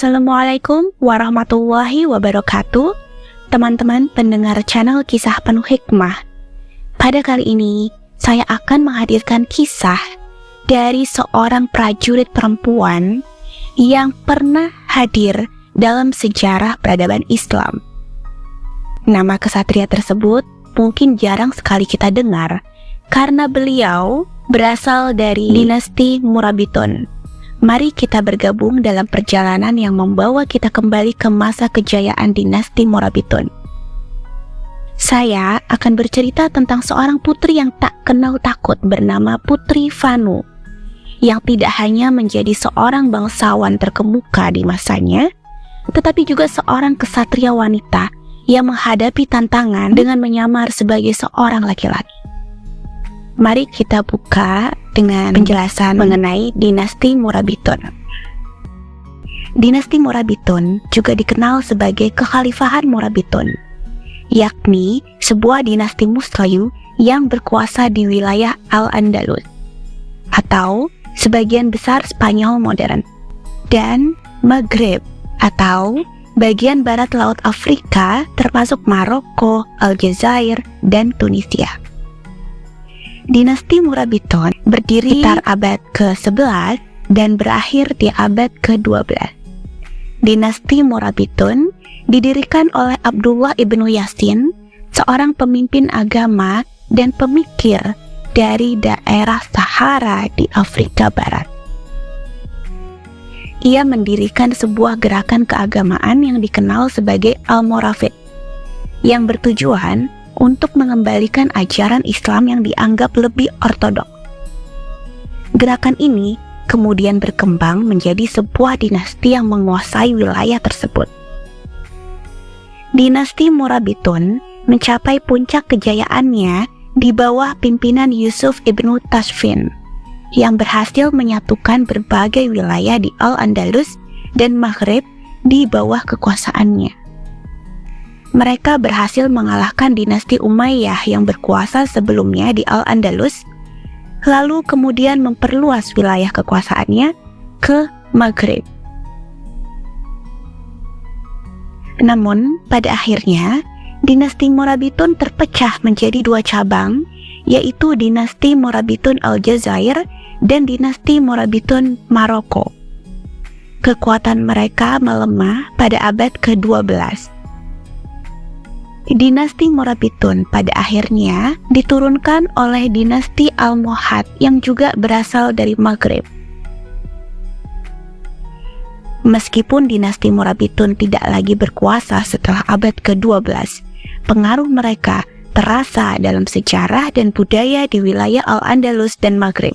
Assalamualaikum warahmatullahi wabarakatuh, teman-teman pendengar channel Kisah Penuh Hikmah. Pada kali ini, saya akan menghadirkan kisah dari seorang prajurit perempuan yang pernah hadir dalam sejarah peradaban Islam. Nama kesatria tersebut mungkin jarang sekali kita dengar karena beliau berasal dari dinasti Murabitun. Mari kita bergabung dalam perjalanan yang membawa kita kembali ke masa kejayaan dinasti Murabitun. Saya akan bercerita tentang seorang putri yang tak kenal takut bernama Putri Vanu, yang tidak hanya menjadi seorang bangsawan terkemuka di masanya, tetapi juga seorang kesatria wanita yang menghadapi tantangan dengan menyamar sebagai seorang laki-laki. Mari kita buka dengan penjelasan mengenai dinasti Murabitun. Dinasti Murabitun juga dikenal sebagai Kekhalifahan Murabitun, yakni sebuah dinasti Muslim yang berkuasa di wilayah Al-Andalus atau sebagian besar Spanyol modern, dan Maghrib atau bagian barat Laut Afrika termasuk Maroko, Aljazair, dan Tunisia. Dinasti Murabitun berdiri sekitar abad ke-11 dan berakhir di abad ke-12. Dinasti Murabitun didirikan oleh Abdullah ibnu Yasin, seorang pemimpin agama dan pemikir dari daerah Sahara di Afrika Barat. Ia mendirikan sebuah gerakan keagamaan yang dikenal sebagai Almoravid, yang bertujuan untuk mengembalikan ajaran Islam yang dianggap lebih ortodoks. Gerakan ini kemudian berkembang menjadi sebuah dinasti yang menguasai wilayah tersebut. Dinasti Murabitun mencapai puncak kejayaannya di bawah pimpinan Yusuf ibnu Tashfin, yang berhasil menyatukan berbagai wilayah di Al-Andalus dan Maghrib di bawah kekuasaannya. Mereka berhasil mengalahkan dinasti Umayyah yang berkuasa sebelumnya di Al-Andalus, lalu kemudian memperluas wilayah kekuasaannya ke Maghrib. Namun, pada akhirnya, dinasti Murabitun terpecah menjadi dua cabang, yaitu dinasti Murabitun Aljazair dan dinasti Murabitun Maroko. Kekuatan mereka melemah pada abad ke-12. Dinasti Murabitun pada akhirnya diturunkan oleh dinasti Almohad yang juga berasal dari Maghrib. Meskipun dinasti Murabitun tidak lagi berkuasa setelah abad ke-12, pengaruh mereka terasa dalam sejarah dan budaya di wilayah Al-Andalus dan Maghrib.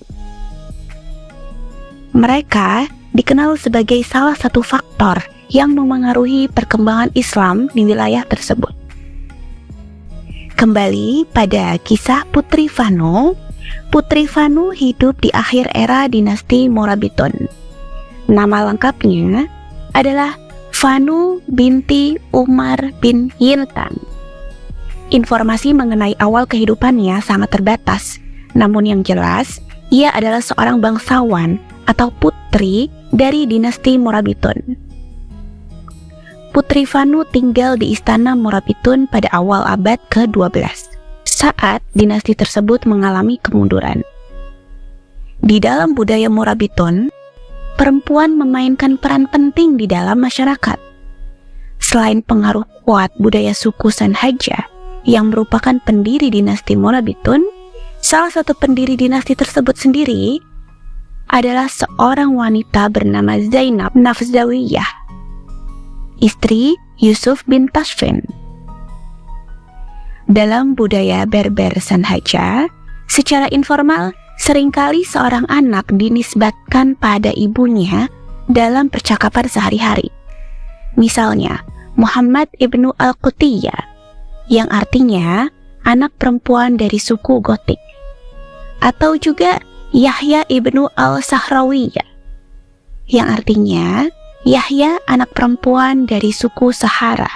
Mereka dikenal sebagai salah satu faktor yang memengaruhi perkembangan Islam di wilayah tersebut. Kembali pada kisah Putri Vanu. Putri Vanu hidup di akhir era dinasti Murabitun. Nama lengkapnya adalah Vanu binti Umar bin Yiltan. Informasi mengenai awal kehidupannya sangat terbatas, namun yang jelas, ia adalah seorang bangsawan atau putri dari dinasti Murabitun. Putri Vanu tinggal di istana Murabitun pada awal abad ke-12, saat dinasti tersebut mengalami kemunduran. Di dalam budaya Murabitun, perempuan memainkan peran penting di dalam masyarakat. Selain pengaruh kuat budaya suku Sanhaja yang merupakan pendiri dinasti Murabitun, salah satu pendiri dinasti tersebut sendiri adalah seorang wanita bernama Zainab Nafzawiyah, istri Yusuf bin Tashfin. Dalam budaya Berber Sanhaja, secara informal, seringkali seorang anak dinisbatkan pada ibunya dalam percakapan sehari-hari. Misalnya, Muhammad ibnu Al-Qutiyya, yang artinya anak perempuan dari suku Gotik. Atau juga Yahya ibnu Al-Sahrawiyya, yang artinya Yahya anak perempuan dari suku Sahara.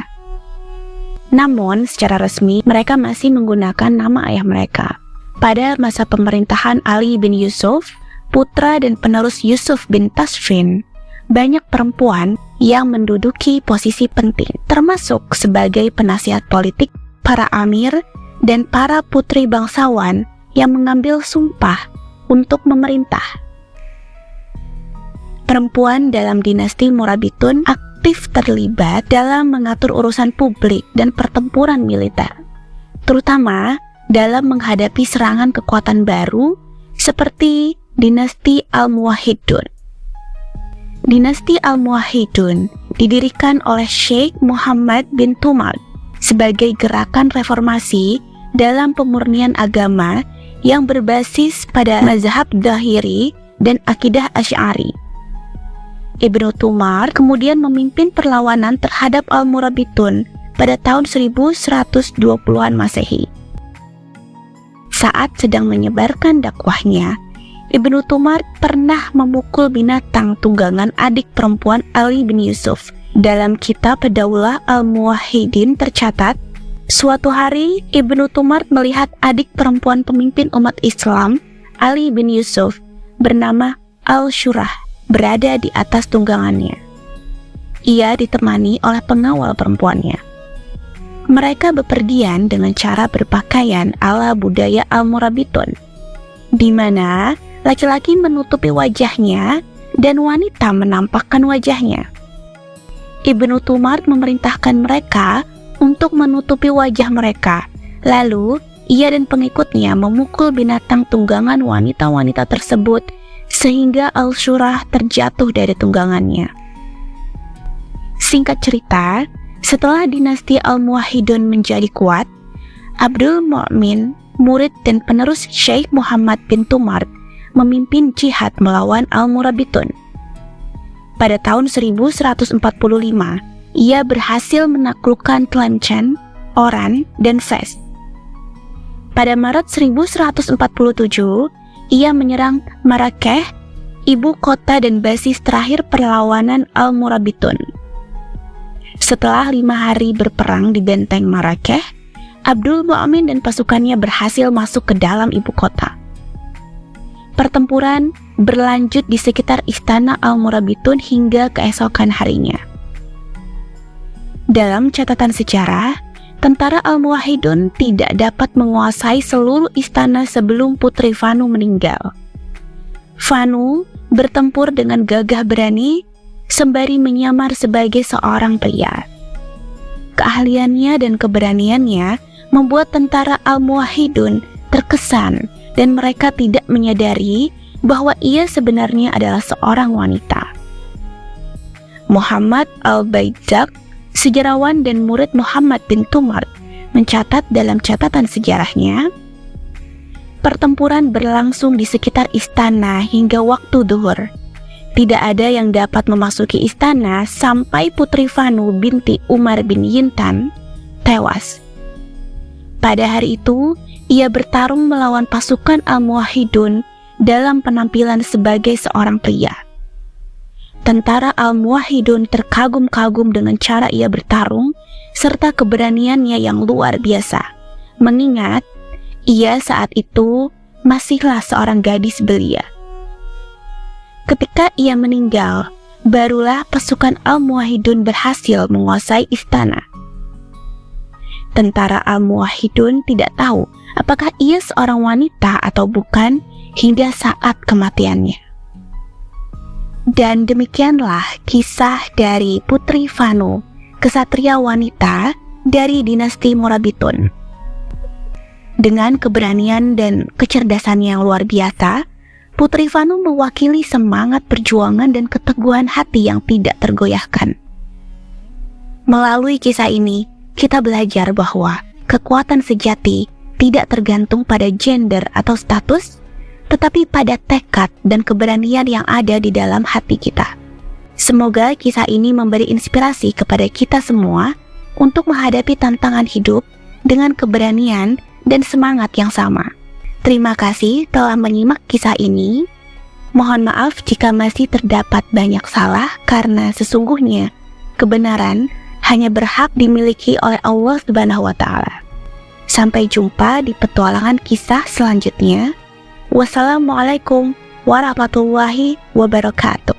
Namun secara resmi mereka masih menggunakan nama ayah mereka. Pada masa pemerintahan Ali bin Yusuf, putra dan penerus Yusuf bin Tashfin, banyak perempuan yang menduduki posisi penting, termasuk sebagai penasihat politik para amir dan para putri bangsawan yang mengambil sumpah untuk memerintah. Perempuan dalam dinasti Morabitun aktif terlibat dalam mengatur urusan publik dan pertempuran militer, terutama dalam menghadapi serangan kekuatan baru seperti dinasti Al-Muwahhidun. Dinasti Al-Muwahhidun didirikan oleh Sheikh Muhammad bin Tumart sebagai gerakan reformasi dalam pemurnian agama yang berbasis pada mazhab Dhahiri dan akidah Asy'ari. Ibnu Tumart kemudian memimpin perlawanan terhadap Al-Murabitun pada tahun 1120-an Masehi. Saat sedang menyebarkan dakwahnya, Ibnu Tumart pernah memukul binatang tunggangan adik perempuan Ali bin Yusuf. Dalam kitab Daulah Al-Muwahhidin tercatat, suatu hari Ibnu Tumart melihat adik perempuan pemimpin umat Islam, Ali bin Yusuf, bernama Al-Shurah, berada di atas tunggangannya. Ia ditemani oleh pengawal perempuannya. Mereka bepergian dengan cara berpakaian ala budaya Al-Murabitun, di mana laki-laki menutupi wajahnya dan wanita menampakkan wajahnya. Ibnu Tumart memerintahkan mereka untuk menutupi wajah mereka. Lalu, ia dan pengikutnya memukul binatang tunggangan wanita-wanita tersebut sehingga Al-Shurah terjatuh dari tunggangannya. Singkat cerita, setelah dinasti Al-Muwahhidun menjadi kuat, Abdul Mu'min, murid dan penerus Sheikh Muhammad bin Tumart, memimpin jihad melawan Al-Murabitun. Pada tahun 1145, ia berhasil menaklukkan Tlemcen, Oran, dan Fes. Pada Maret 1147, ia menyerang Marrakech, ibu kota dan basis terakhir perlawanan Al-Murabitun. Setelah 5 hari berperang di benteng Marrakech, Abdul Mu'min dan pasukannya berhasil masuk ke dalam ibu kota. Pertempuran berlanjut di sekitar istana Al-Murabitun hingga keesokan harinya. Dalam catatan sejarah, tentara Al-Muwahhidun tidak dapat menguasai seluruh istana sebelum Putri Fanu meninggal. Fanu bertempur dengan gagah berani sembari menyamar sebagai seorang pria. Keahliannya dan keberaniannya membuat tentara Al-Muwahhidun terkesan dan mereka tidak menyadari bahwa ia sebenarnya adalah seorang wanita. Muhammad Al-Baidzak, sejarawan dan murid Muhammad bin Tumart, mencatat dalam catatan sejarahnya, pertempuran berlangsung di sekitar istana hingga waktu zuhur. Tidak ada yang dapat memasuki istana sampai Putri Fanu binti Umar bin Yintan tewas. Pada hari itu, ia bertarung melawan pasukan Al-Muwahhidun dalam penampilan sebagai seorang pria. Tentara Al-Muwahhidun terkagum-kagum dengan cara ia bertarung serta keberaniannya yang luar biasa, mengingat ia saat itu masihlah seorang gadis belia. Ketika ia meninggal, barulah pasukan Al-Muwahhidun berhasil menguasai istana. Tentara Al-Muwahhidun tidak tahu apakah ia seorang wanita atau bukan hingga saat kematiannya. Dan demikianlah kisah dari Putri Fanu, kesatria wanita dari dinasti Morabitun. Dengan keberanian dan kecerdasan yang luar biasa, Putri Fanu mewakili semangat perjuangan dan keteguhan hati yang tidak tergoyahkan. Melalui kisah ini, kita belajar bahwa kekuatan sejati tidak tergantung pada gender atau status, tetapi pada tekad dan keberanian yang ada di dalam hati kita. Semoga kisah ini memberi inspirasi kepada kita semua untuk menghadapi tantangan hidup dengan keberanian dan semangat yang sama. Terima kasih telah menyimak kisah ini. Mohon maaf jika masih terdapat banyak salah, karena sesungguhnya kebenaran hanya berhak dimiliki oleh Allah Subhanahu wa Ta'ala. Sampai jumpa di petualangan kisah selanjutnya. Wassalamualaikum warahmatullahi wabarakatuh.